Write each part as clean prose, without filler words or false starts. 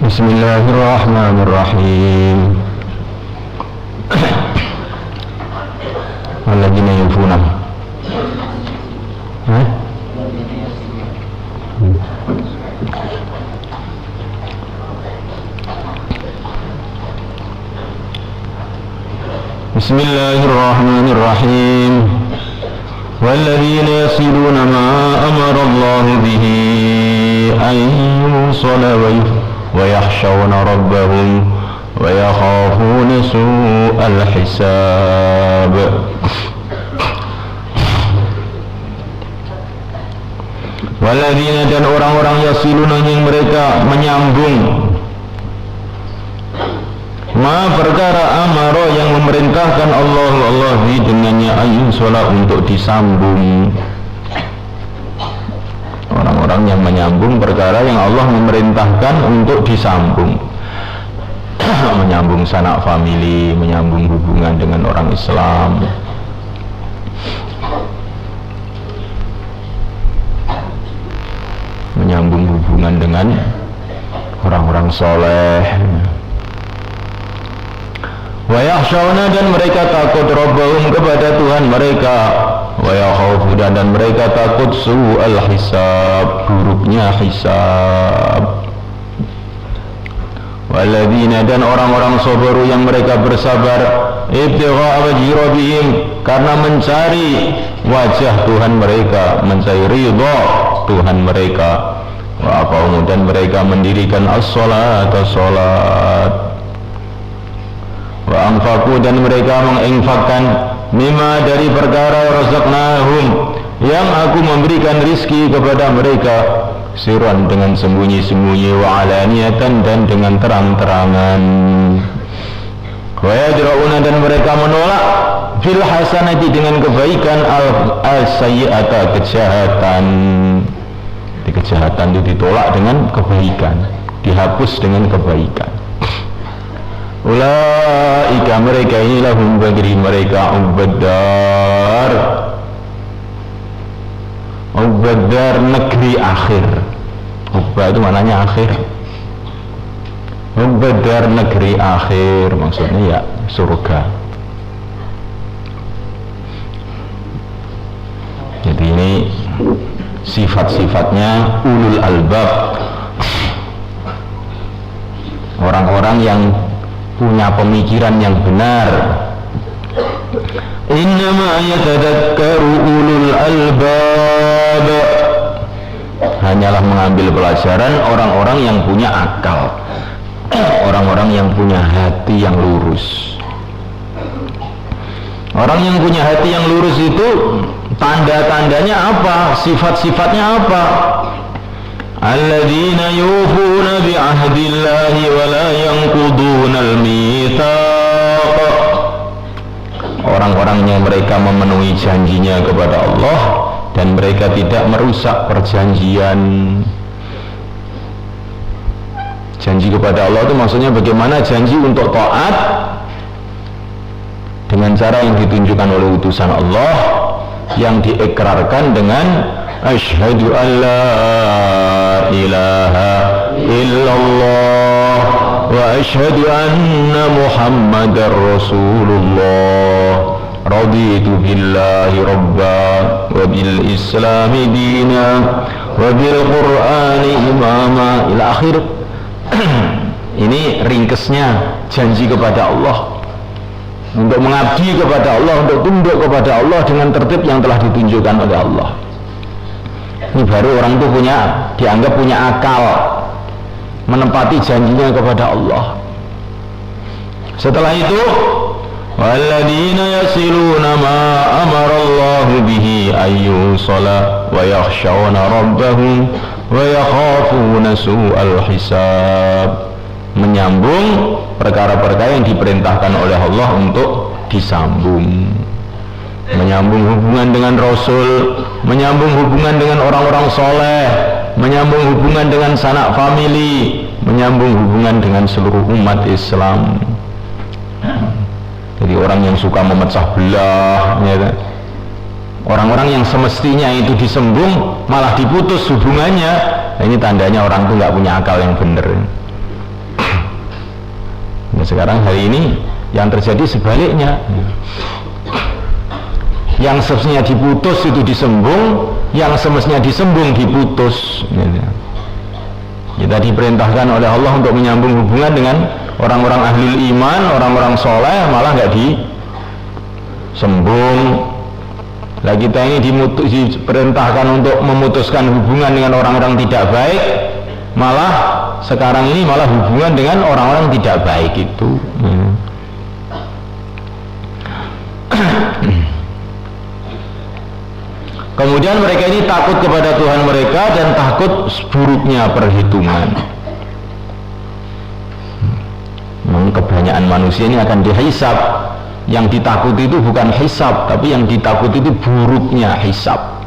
Bismillahirrahmanirrahim. Walladzina yufuna. Bismillahirrahmanirrahim. Walladzina yasiluna ma amara Allah bihi an yusala wa yakhshawna rabbahum wa yakhafuna su'al hisab. Walladzina, dan orang-orang yasiluna yang mereka menyambung ma perkara amaro yang memerintahkan Allah dengannya ayun sholat untuk disambung. Orang-orang yang menyambung perkara yang Allah memerintahkan untuk disambung, menyambung sanak famili, menyambung hubungan dengan orang Islam, menyambung hubungan dengan orang-orang soleh. Wa yakhshawna, dan mereka takut rabbahum kepada Tuhan mereka. Wa yakhafuna, dan mereka takut su'al hisab, buruknya hisab. Walladzina, dan orang-orang sabaru yang mereka bersabar ibtigha'a wajhi rabbihim, karena mencari wajah Tuhan mereka, mencari ridha Tuhan mereka. Wa aqamu, dan mereka mendirikan as-salata, salat. Wa anfaqu, dan mereka menginfakkan mimma, dari perkara razaqnahum, yang aku memberikan rizki kepada mereka, sirran, dengan sembunyi-sembunyi, wa alaniyatan, dan dengan terang-terangan. Wa yadra'una, dan mereka menolak fil hasanati, dengan kebaikan, al-sayyi'ata, kejahatan. Di kejahatan itu ditolak dengan kebaikan, dihapus dengan kebaikan. Ulaika, mereka ini lahum, bagi mereka ubadar, ubadar, negeri akhir. Ubad itu maknanya akhir. Ubadar, negeri akhir, maksudnya ya surga. Jadi ini sifat-sifatnya ulul albab, orang-orang yang punya pemikiran yang benar. Innama yatadakkaru ulul albab, hanyalah mengambil pelajaran orang-orang yang punya akal, orang-orang yang punya hati yang lurus. Orang yang punya hati yang lurus itu tanda-tandanya apa? Sifat-sifatnya apa? Alladzina yufuna bi'ahdillahi wa la yanquduna al-mitsaq, orang-orang yang mereka memenuhi janjinya kepada Allah dan mereka tidak merusak perjanjian. Janji kepada Allah itu maksudnya bagaimana janji untuk taat dengan cara yang ditunjukkan oleh utusan Allah, yang diikrarkan dengan asyhadu an la ilaha illallah wa asyhadu anna muhammadar rasulullah, raditu billahi rabba wa bil islami dina wa bil qur'ani imama, ila akhir. Ini ringkesnya janji kepada Allah, untuk mengabdi kepada Allah, untuk tunduk kepada Allah dengan tertib yang telah ditunjukkan oleh Allah. Ini baru orang itu dianggap punya akal, menepati janjinya kepada Allah. Setelah itu, walladzina yasiluna ma amara Allah bihi ayyusala wa yakhshawna rabbahum wa yakhafuna su'al hisab, menyambung perkara-perkara yang diperintahkan oleh Allah untuk disambung, menyambung hubungan dengan Rasul, menyambung hubungan dengan orang-orang soleh, menyambung hubungan dengan sanak famili, menyambung hubungan dengan seluruh umat Islam. Jadi orang yang suka memecah belah, ya kan? Orang-orang yang semestinya itu disembung malah diputus hubungannya, nah, ini tandanya orang itu nggak punya akal yang benar. Nah, sekarang hari ini yang terjadi sebaliknya, yang semestinya diputus itu disembung, yang semestinya disembung diputus. Kita diperintahkan oleh Allah untuk menyambung hubungan dengan orang-orang ahlul iman, orang-orang soleh, malah nggak disembung. Lah kita ini diperintahkan untuk memutuskan hubungan dengan orang-orang tidak baik, malah sekarang ini malah hubungan dengan orang-orang tidak baik itu. Kemudian mereka ini takut kepada Tuhan mereka dan takut buruknya perhitungan. Kebanyakan manusia ini akan dihisab. Yang ditakuti itu bukan hisab, tapi yang ditakuti itu buruknya hisab.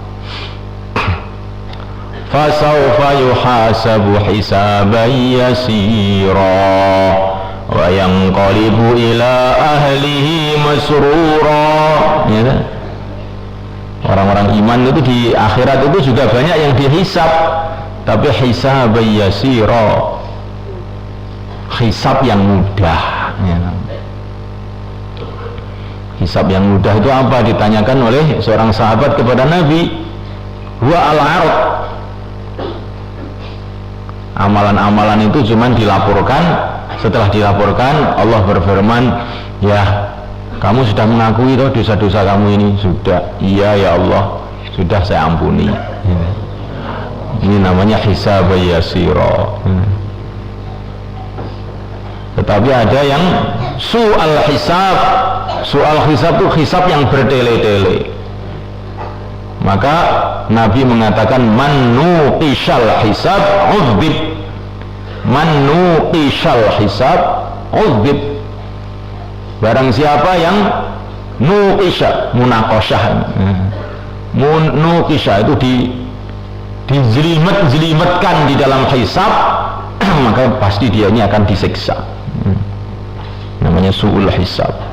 Fasawfa yuhasabu hisaban yasira wa yanqalibu ila ahlihi masrura. Ya kan? Orang-orang iman itu di akhirat itu juga banyak yang dihisab, tapi hisaban yasira, hisab yang mudah. Ya kan? Hisab yang mudah itu apa? Ditanyakan oleh seorang sahabat kepada Nabi, huwa al-'ard. Amalan-amalan itu cuma dilaporkan, setelah dilaporkan Allah berfirman, ya kamu sudah mengakui toh dosa-dosa kamu ini? Sudah. Iya ya Allah, sudah saya ampuni. Ini namanya hisab yasira. Tetapi ada yang su'al hisab. Soal hisab itu hisab yang bertele-tele. Maka Nabi mengatakan man nuqishal hisab uzbib, man nuqishal hisab uzbib. Barang siapa yang nuqisha, munaqashah, nuqisha itu dijelimet-jelimetkan di dalam hisab, maka pasti dia ini akan disiksa. Namanya su'ul hisab.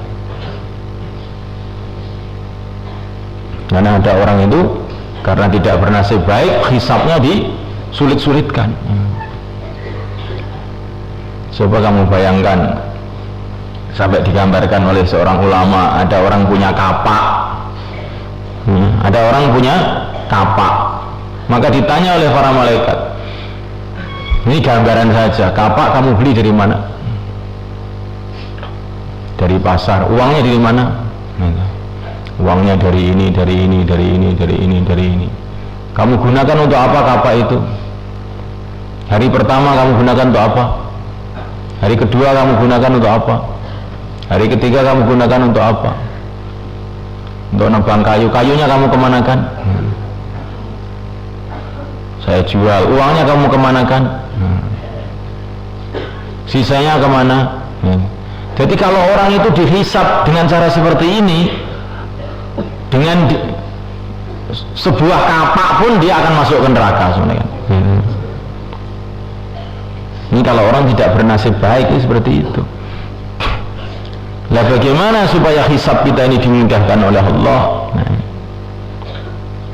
Karena ada orang itu karena tidak bernasib baik, hisabnya disulit-sulitkan. Coba kamu bayangkan, sampai digambarkan oleh seorang ulama, ada orang punya kapak, ada orang punya kapak, maka ditanya oleh para malaikat, ini gambaran saja, kapak kamu beli dari mana? Dari pasar. Uangnya dari mana? Uangnya dari ini, dari ini, dari ini, dari ini, dari ini. Kamu gunakan untuk apa kapak itu? Hari pertama kamu gunakan untuk apa? Hari kedua kamu gunakan untuk apa? Hari ketiga kamu gunakan untuk apa? Untuk nebang kayu. Kayunya kamu kemanakan? Saya jual. Uangnya kamu kemanakan? Sisanya kemana? Jadi kalau orang itu dihisab dengan cara seperti ini, dengan sebuah kapak pun dia akan masuk ke neraka sebenarnya. Ini kalau orang tidak bernasib baik itu seperti itu. Lah bagaimana supaya hisab kita ini dimudahkan oleh Allah?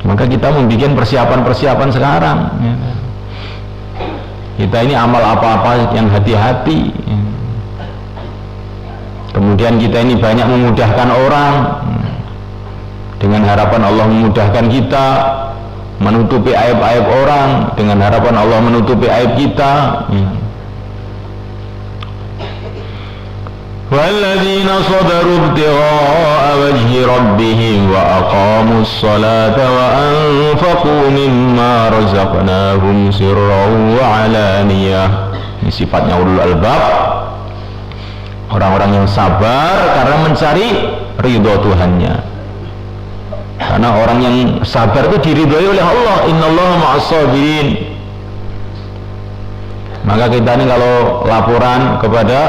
Maka kita membuat persiapan-persiapan sekarang. Kita ini amal apa-apa yang hati-hati. Kemudian kita ini banyak memudahkan orang, dengan harapan Allah memudahkan kita, menutupi aib-aib orang, dengan harapan Allah menutupi aib kita. Walladzina sabaru ibtigha'a wajhi rabbihim wa aqamus salata wa anfaqu mimma razaqnahum sirran wa 'alaniyah. Ini sifatnya ulul albab, orang-orang yang sabar karena mencari ridho Tuhannya. Karena orang yang sabar itu diridhoi oleh Allah. Innallaha ma'as sabirin. Maka kita ini kalau laporan kepada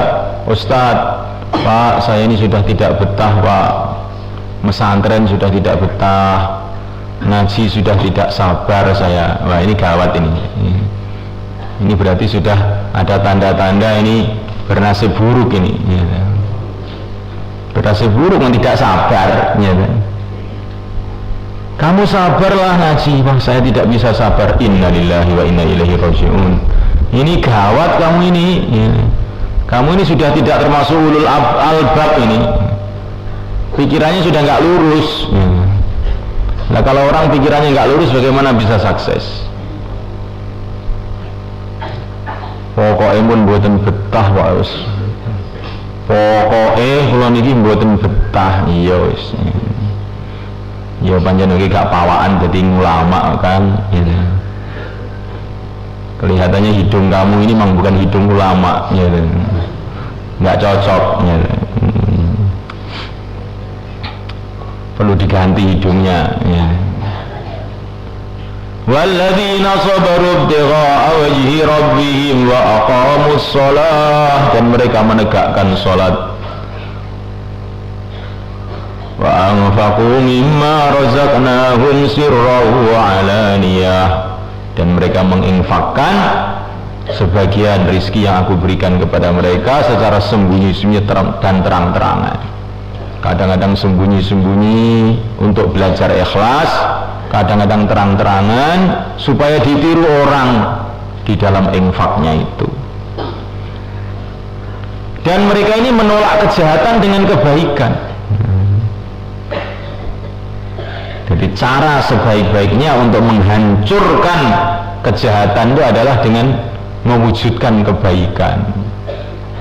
Ustadz, Pak, saya ini sudah tidak betah, Pak, pesantren sudah tidak betah, ngaji sudah tidak sabar saya. Wah, ini gawat ini. Ini berarti sudah ada tanda-tanda ini bernasib buruk ini. Bernasib buruk, tidak sabar. Kamu sabarlah ngaji. Wah, saya tidak bisa sabar. Innalillahi wa inna ilaihi raji'un. Ini gawat kamu ini. Kamu ini sudah tidak termasuk ulul albab ini. Pikirannya sudah nggak lurus. Nah kalau orang pikirannya nggak lurus, bagaimana bisa sukses? Pokoknya pun buatan betah Pak Us. Pokoknya kalau niki buatan betah, iya wis. Ya panjang lagi gak pawaan jadi ulama kan. Ya. Kelihatannya hidung kamu ini memang bukan hidung ulama, ya. Nggak cocok. Ya. Perlu diganti hidungnya. Ya. Walladzina sabaru ibtigha'a wajhi rabbihim wa aqamus shalah, dan mereka menegakkan salat. Wa anfaqu mimma razaqnahum sirran wa alaniyah, dan mereka menginfakkan sebagian rizki yang aku berikan kepada mereka secara sembunyi-sembunyi dan terang-terangan. Kadang-kadang sembunyi-sembunyi untuk belajar ikhlas, kadang-kadang terang-terangan supaya ditiru orang di dalam infaknya itu. Dan mereka ini menolak kejahatan dengan kebaikan. Jadi cara sebaik-baiknya untuk menghancurkan kejahatan itu adalah dengan mewujudkan kebaikan.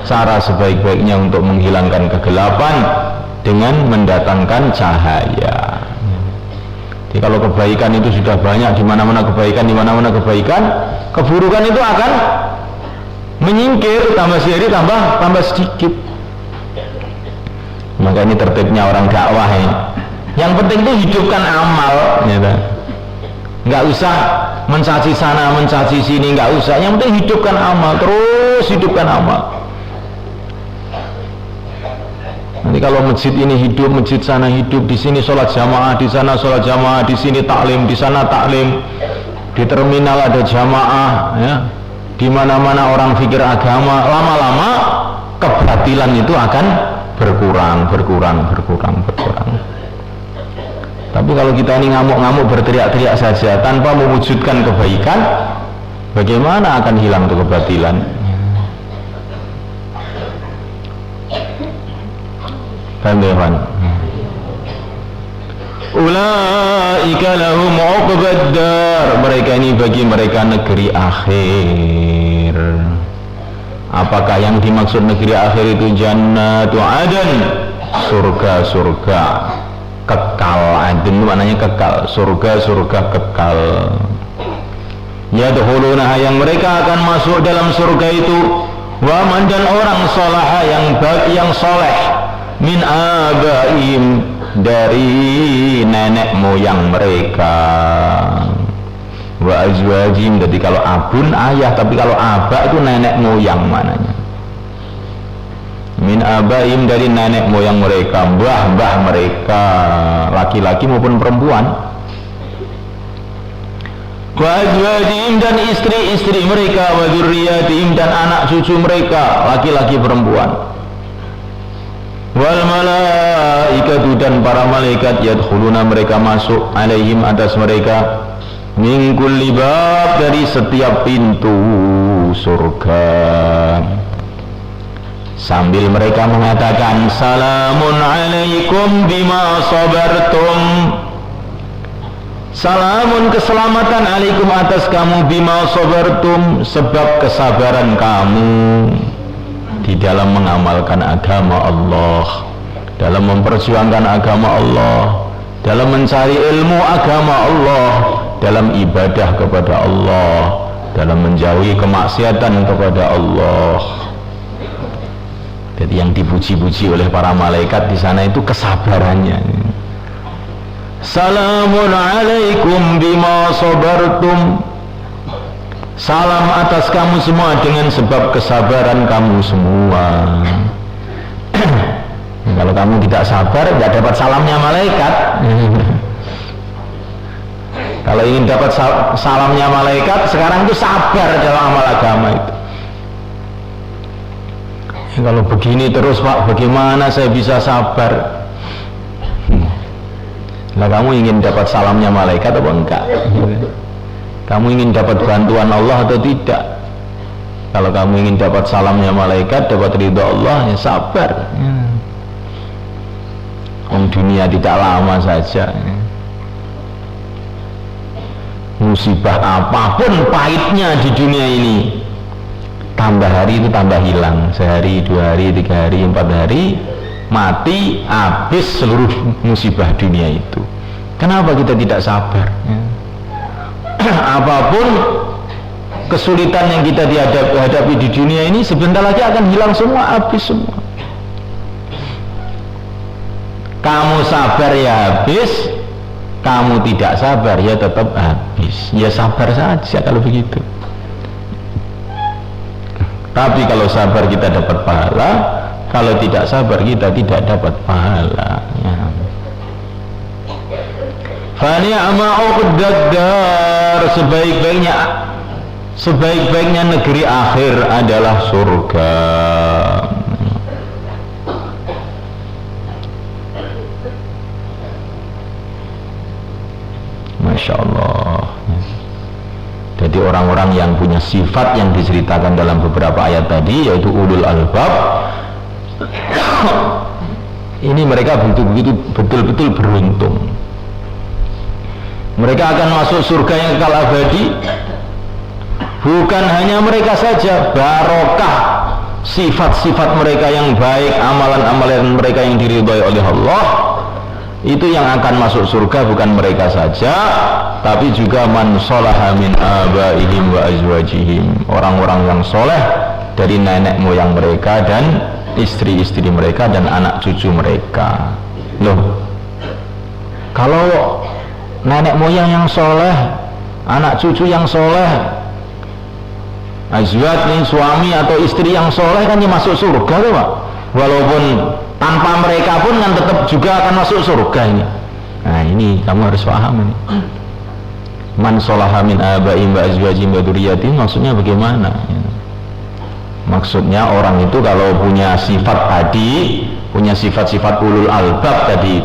Cara sebaik-baiknya untuk menghilangkan kegelapan dengan mendatangkan cahaya. Jadi kalau kebaikan itu sudah banyak, di mana-mana kebaikan, di mana-mana kebaikan, keburukan itu akan menyingkir, tambah sehari tambah sedikit. Maka ini tertibnya orang dakwah ini. Yang penting itu hidupkan amal, ya, nggak usah mencaci sana, mencaci sini, nggak usah. Yang penting hidupkan amal, terus hidupkan amal. Nanti kalau masjid ini hidup, masjid sana hidup, di sini sholat jamaah, di sana sholat jamaah, di sini taklim, di sana taklim, di terminal ada jamaah, ya, di mana-mana orang fikir agama, lama-lama kebatilan itu akan berkurang. Tapi kalau kita ini ngamuk-ngamuk berteriak-teriak saja tanpa mewujudkan kebaikan, bagaimana akan hilang itu kebatilan? Paham? Ulaika lahum uqbad dar, mereka ini bagi mereka negeri akhir. Apakah yang dimaksud negeri akhir itu? Jannatu adan, surga-surga kekal. Adn maknanya kekal, surga-surga kekal. Yadkhulunaha, yang mereka akan masuk dalam surga itu, wa man, dan orang salaha, yang soleh, min abaihim, dari nenek moyang mereka, wa azwajim. Jadi kalau abun ayah, tapi kalau aba itu nenek moyang mananya. Min abaihim, dari nenek moyang mereka, mbah-mbah mereka, laki-laki maupun perempuan. Wa azwajim, dan istri-istri mereka, wa dzurriyyatihim, dan anak cucu mereka, laki-laki perempuan. Wal malaikatu, dan para malaikat, yadkhuluna, mereka masuk, alaihim, atas mereka, min kulli bab, dari setiap pintu surga, sambil mereka mengatakan, salamun alaikum bima sabartum, salamun, keselamatan, alaikum, atas kamu, bima sabartum, sebab kesabaran kamu di dalam mengamalkan agama Allah, dalam memperjuangkan agama Allah, dalam mencari ilmu agama Allah, dalam ibadah kepada Allah, dalam menjauhi kemaksiatan kepada Allah. Jadi yang dipuji-puji oleh para malaikat di sana itu kesabarannya. Salamun alaikum bima sabartum, salam atas kamu semua dengan sebab kesabaran kamu semua. Kalau kamu tidak sabar, tidak dapat salamnya malaikat. Kalau ingin dapat salamnya malaikat, sekarang itu sabar dalam amal agama itu. Ya, kalau begini terus Pak, bagaimana saya bisa sabar? Nah, kamu ingin dapat salamnya malaikat atau enggak? Kamu ingin dapat bantuan Allah atau tidak? Kalau kamu ingin dapat salamnya malaikat, dapat ridho Allah, ya sabar. Dunia tidak lama saja. Musibah apapun pahitnya di dunia ini, tambah hari itu tambah hilang. Sehari, 2 hari, 3 hari, 4 hari, mati, habis seluruh musibah dunia itu. Kenapa kita tidak sabar? Apapun kesulitan yang kita hadapi di dunia ini, sebentar lagi akan hilang semua, habis semua. Kamu sabar ya habis, kamu tidak sabar ya tetap habis. Ya sabar saja kalau begitu. Tapi kalau sabar kita dapat pahala, kalau tidak sabar kita tidak dapat pahala. Fani'ma uqdad dar, sebaik-baiknya negeri akhir adalah surga. Masya Allah. Jadi orang-orang yang punya sifat yang diceritakan dalam beberapa ayat tadi, yaitu ulul albab, ini mereka betul-betul beruntung. Mereka akan masuk surga yang kekal abadi. Bukan hanya mereka saja, barokah sifat-sifat mereka yang baik, amalan-amalan mereka yang diridhai oleh Allah, itu yang akan masuk surga. Bukan mereka saja, tapi juga man sholaha min abaihim wa azwajihim, orang-orang yang soleh dari nenek moyang mereka dan istri-istri mereka dan anak cucu mereka. Loh, kalau nenek moyang yang soleh, anak cucu yang soleh, azwaj nih, suami atau istri yang soleh kan dia masuk surga tuh Pak. Walaupun tanpa mereka pun kan tetap juga akan masuk surga ini. Nah ini kamu harus paham ini. Man sholaha min abaihim wa azwajihim wa dzurriyyatihim, maksudnya bagaimana? Maksudnya orang itu kalau punya sifat tadi, punya sifat-sifat ulul albab tadi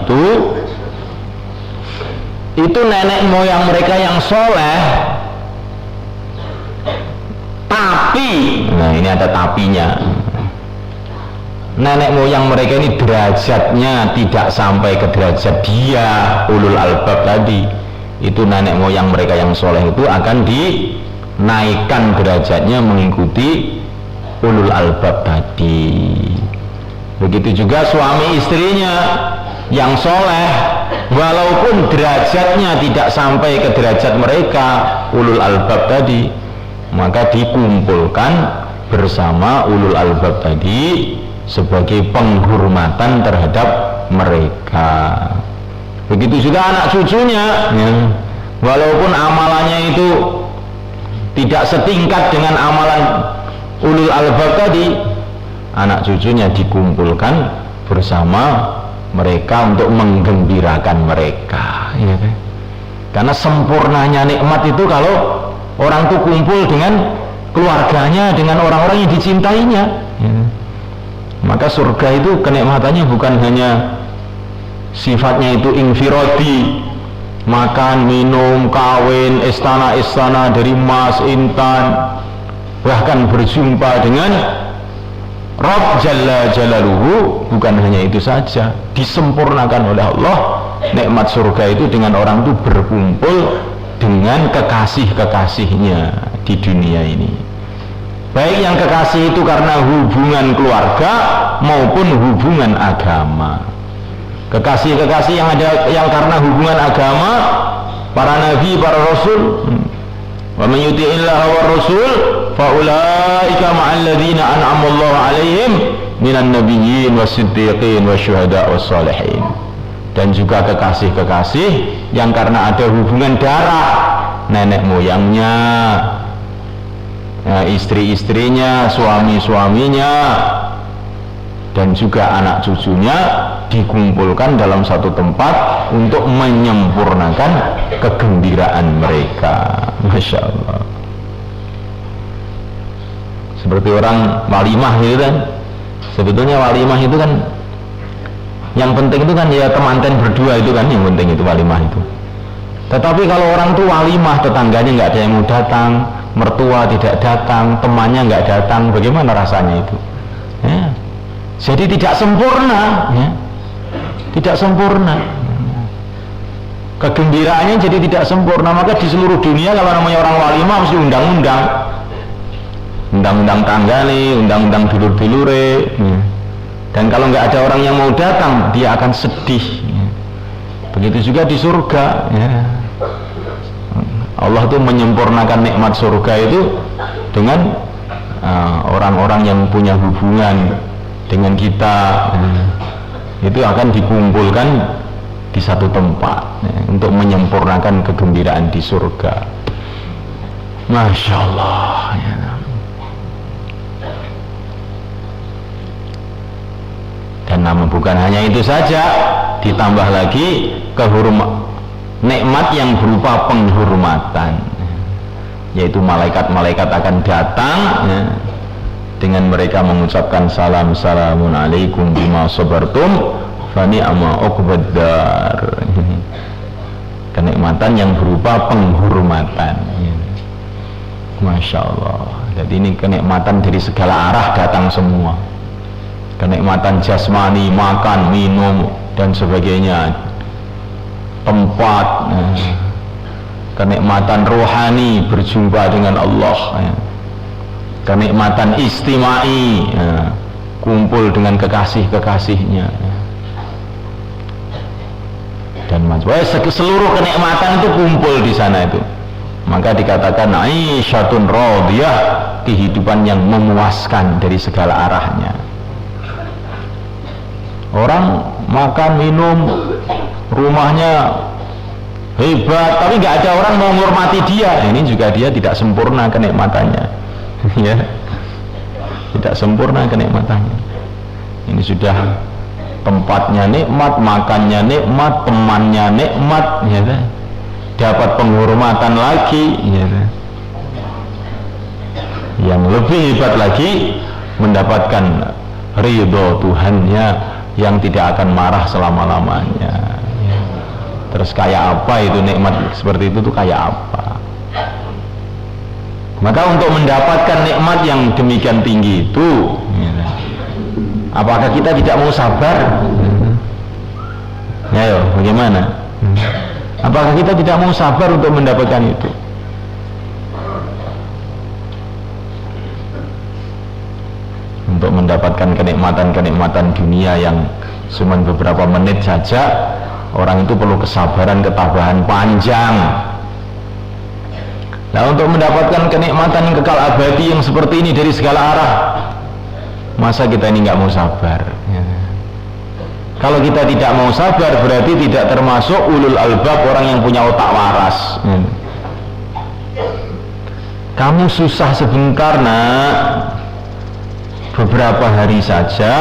itu nenek moyang mereka yang soleh, tapi, nah ini ada tapinya, nenek moyang mereka ini derajatnya tidak sampai ke derajat dia ulul albab tadi. Itu nenek moyang mereka yang soleh itu akan dinaikkan derajatnya mengikuti ulul albab tadi. Begitu juga suami istrinya yang soleh, walaupun derajatnya tidak sampai ke derajat mereka ulul albab tadi, maka dikumpulkan bersama ulul albab tadi sebagai penghormatan terhadap mereka. Begitu juga anak cucunya, walaupun amalannya itu tidak setingkat dengan amalan ulul albab tadi, anak cucunya dikumpulkan bersama mereka untuk menggembirakan mereka, ya kan? Karena sempurnanya nikmat itu kalau orang itu kumpul dengan keluarganya, dengan orang-orang yang dicintainya, ya. Maka surga itu kenikmatannya bukan hanya sifatnya itu infiradi, makan, minum, kawin, istana-istana dari emas, intan, bahkan berjumpa dengan Rabb Jalla Jalaluhu. Bukan hanya itu saja, disempurnakan oleh Allah nikmat surga itu dengan orang itu berkumpul dengan kekasih-kekasihnya di dunia ini, baik yang kekasih itu karena hubungan keluarga maupun hubungan agama. Kekasih-kekasih yang karena hubungan agama, para nabi, para rasul, wa man yuti'illaha war rasul fa ulaika ma'al ladzina an'ama Allahu 'alaihim minan nabiyyin was-siddiqin wasyuhada was-shalihin. Dan juga kekasih-kekasih yang karena ada hubungan darah, nenek moyangnya, istri-istrinya, suami-suaminya, dan juga anak cucunya dikumpulkan dalam satu tempat untuk menyempurnakan kegembiraan mereka. Masya Allah. Seperti orang walimah gitu kan. Sebetulnya walimah itu kan yang penting itu kan ya temanten berdua itu kan yang penting itu walimah itu. Tetapi kalau orang tuh walimah, tetangganya nggak ada yang mau datang, mertua tidak datang, temannya nggak datang, bagaimana rasanya itu? Ya. Jadi tidak sempurna, ya. Tidak sempurna. Kegembiraannya jadi tidak sempurna. Maka di seluruh dunia kalau namanya orang walimah mesti undang-undang tangga nih, undang-undang dulur-dulure, ya. Dan kalau nggak ada orang yang mau datang, dia akan sedih, ya. Begitu juga di surga, ya. Allah itu menyempurnakan nikmat surga itu dengan orang-orang yang punya hubungan dengan kita, itu akan dikumpulkan di satu tempat, ya, untuk menyempurnakan kegembiraan di surga. Masya Allah, ya. Dan namun bukan hanya itu saja, ditambah lagi nikmat yang berupa penghormatan, yaitu malaikat-malaikat akan datang, ya, dengan mereka mengucapkan salamun alaikum bima sabartum fa ni'ma uqbaddar. Kenikmatan yang berupa penghormatan, ya. Masya Allah. Jadi ini kenikmatan dari segala arah datang semua. Kenikmatan jasmani, makan, minum dan sebagainya, tempat, ya. Kenikmatan rohani berjumpa dengan Allah, ya. Kenikmatan istimai, ya, kumpul dengan kekasih-kekasihnya, ya. Dan seluruh kenikmatan itu kumpul di sana itu. Maka dikatakan aisyatun radiyah, kehidupan yang memuaskan dari segala arahnya. Orang makan minum, rumahnya hebat, tapi nggak ada orang mau menghormati dia. Ini juga dia tidak sempurna kenikmatannya, ya. Tidak sempurna kenikmatannya. Ini sudah tempatnya nikmat, makannya nikmat, temannya nikmat, ya. Dapat penghormatan lagi, ya. Yang lebih hebat lagi, mendapatkan ridho Tuhannya yang tidak akan marah selama-lamanya. Terus kayak apa itu nikmat seperti itu tuh kayak apa? Maka untuk mendapatkan nikmat yang demikian tinggi itu, ya, apakah kita tidak mau sabar? Ya, bagaimana? Apakah kita tidak mau sabar untuk mendapatkan itu? Untuk mendapatkan kenikmatan-kenikmatan dunia yang cuma beberapa menit saja, orang itu perlu kesabaran, ketabahan panjang. Nah, untuk mendapatkan kenikmatan yang kekal abadi yang seperti ini dari segala arah, masa kita ini nggak mau sabar, ya. Kalau kita tidak mau sabar, berarti tidak termasuk ulul albab, orang yang punya otak waras, ya. Kamu susah sebentar, nak, beberapa hari saja,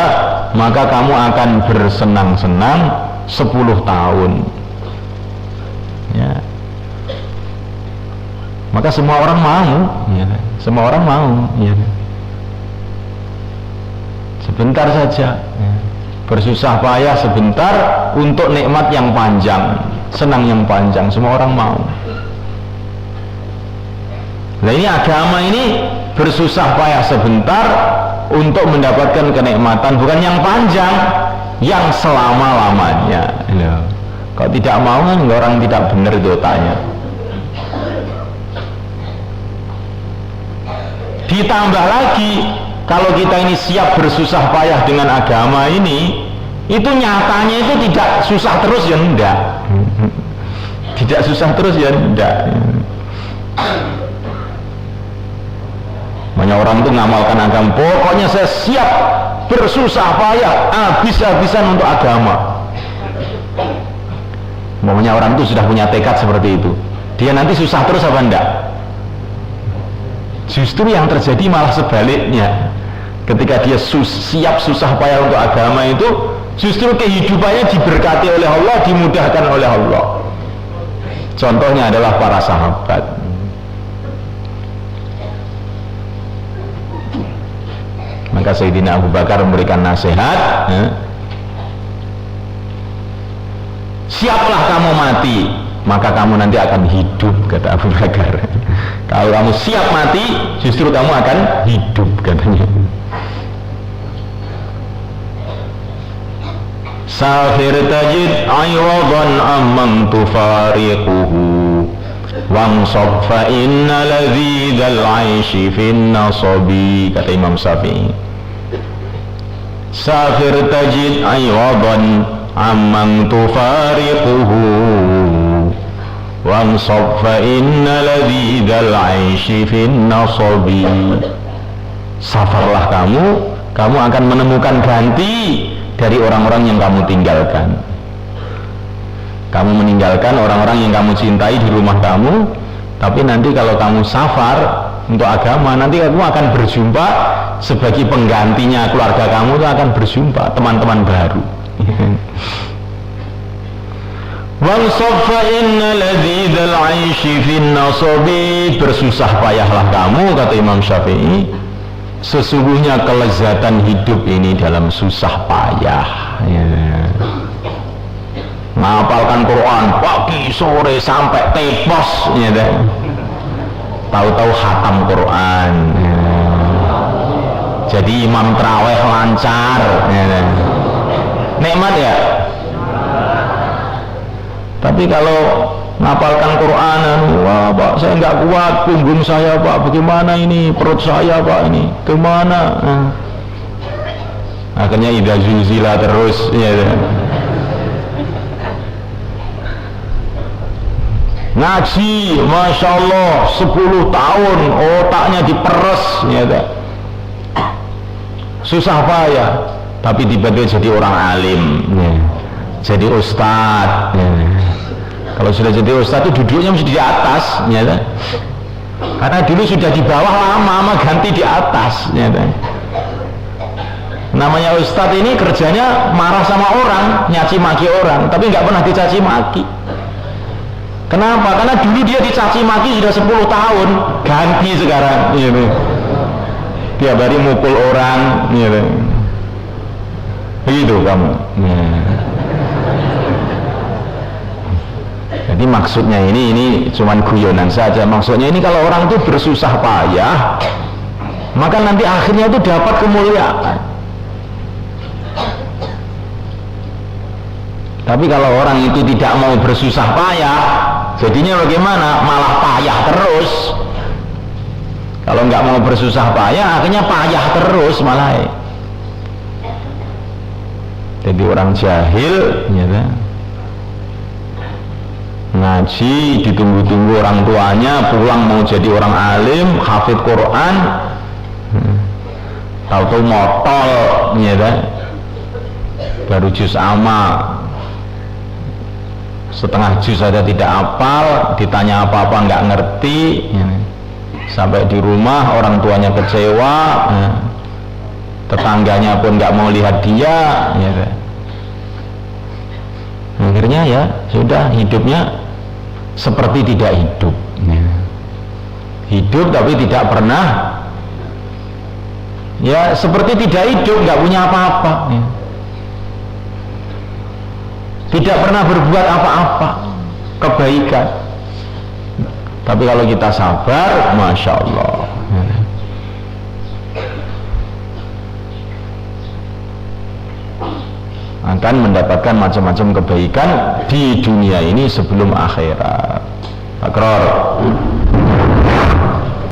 maka kamu akan bersenang-senang 10 tahun, ya. Maka semua orang mau, ya. Semua orang mau, ya. Sebentar saja, ya. Bersusah payah sebentar untuk nikmat yang panjang, senang yang panjang, semua orang mau. Nah, ini agama ini bersusah payah sebentar untuk mendapatkan kenikmatan, bukan yang panjang, yang selama-lamanya. Kalau tidak mau kan orang tidak benar itu otaknya. Ditambah lagi, kalau kita ini siap bersusah payah dengan agama ini, itu nyatanya itu tidak susah terus, ya enggak. Tidak susah terus, ya enggak. Banyak orang itu ngamalkan agama, pokoknya saya siap bersusah payah habis-habisan untuk agama. Pokoknya orang itu sudah punya tekad seperti itu, dia nanti susah terus apa enggak? Justru yang terjadi malah sebaliknya. Ketika dia siap susah payah untuk agama itu, justru kehidupannya diberkati oleh Allah, dimudahkan oleh Allah. Contohnya adalah para sahabat. Maka Sayyidina Abu Bakar memberikan nasihat, ya. Siaplah kamu mati, maka kamu nanti akan hidup, kata Abu Bakar. Kalau kamu siap mati, justru kamu akan hidup, katanya. Safir tajid aywadan amman tufariquhu wansab fa inna ladhidal aishi fin nasabi, kata Imam Syafi'i. Safir tajid aywadan amman tufariquhu wansab fa inna ladhidal aishi fin nasabi. Safarlah kamu akan menemukan ganti dari orang-orang yang kamu tinggalkan. Kamu meninggalkan orang-orang yang kamu cintai di rumah kamu, tapi nanti kalau kamu safar untuk agama, nanti kamu akan berjumpa sebagai penggantinya keluarga kamu, itu akan berjumpa teman-teman baru. Wansaffa inna ladzidal aishi fin nasabi, bersusah payahlah kamu, kata Imam Syafi'i, sesungguhnya kelezatan hidup ini dalam susah payah, ya. Ngapalkan Quran pagi sore sampai tepos, ya, tahu-tahu khatam Quran, ya. Jadi imam terawih lancar, ya. Nikmat ya. Tapi kalau ngapalkan Quran, wah Pak, saya nggak kuat, punggung saya Pak, bagaimana ini, perut saya Pak, ini kemana? Akhirnya idza zulzila terus, ya. Ngaji, Masya Allah 10 tahun otaknya diperes, ya. Susah payah, tapi tiba-tiba jadi orang alim, ya. Jadi ustadz, ya. Kalau sudah jadi ustadz itu duduknya mesti di atas, ya, karena dulu sudah di bawah lama ganti di atas, ya. Namanya ustadz ini kerjanya marah sama orang, nyaci maki orang, tapi nggak pernah dicaci maki. Kenapa? Karena dulu dia dicaci maki sudah 10 tahun, ganti sekarang, ya. Tiap hari mukul orang, ya. Begitu kamu, ya. Jadi maksudnya ini cuman guyonan saja. Maksudnya ini kalau orang itu bersusah payah, maka nanti akhirnya itu dapat kemuliaan. Tapi kalau orang itu tidak mau bersusah payah, jadinya bagaimana? Malah payah terus. Kalau nggak mau bersusah payah, akhirnya payah terus malah. Jadi orang jahil, ya, ngaji ditunggu-tunggu orang tuanya, pulang mau jadi orang alim, hafid Quran, tahu-tahu motol, ya, baru juz amma, setengah juz saja tidak hafal, ditanya apa-apa nggak ngerti, ya. Sampai di rumah orang tuanya kecewa, ya. Tetangganya pun nggak mau lihat dia, ya. Akhirnya ya sudah, hidupnya seperti tidak hidup, ya. Hidup tapi tidak pernah, ya seperti tidak hidup, nggak punya apa-apa, ya. Tidak pernah berbuat apa-apa kebaikan. Tapi kalau kita sabar, Masya Allah, ya. Akan mendapatkan macam-macam kebaikan di dunia ini sebelum akhirat. Akrar.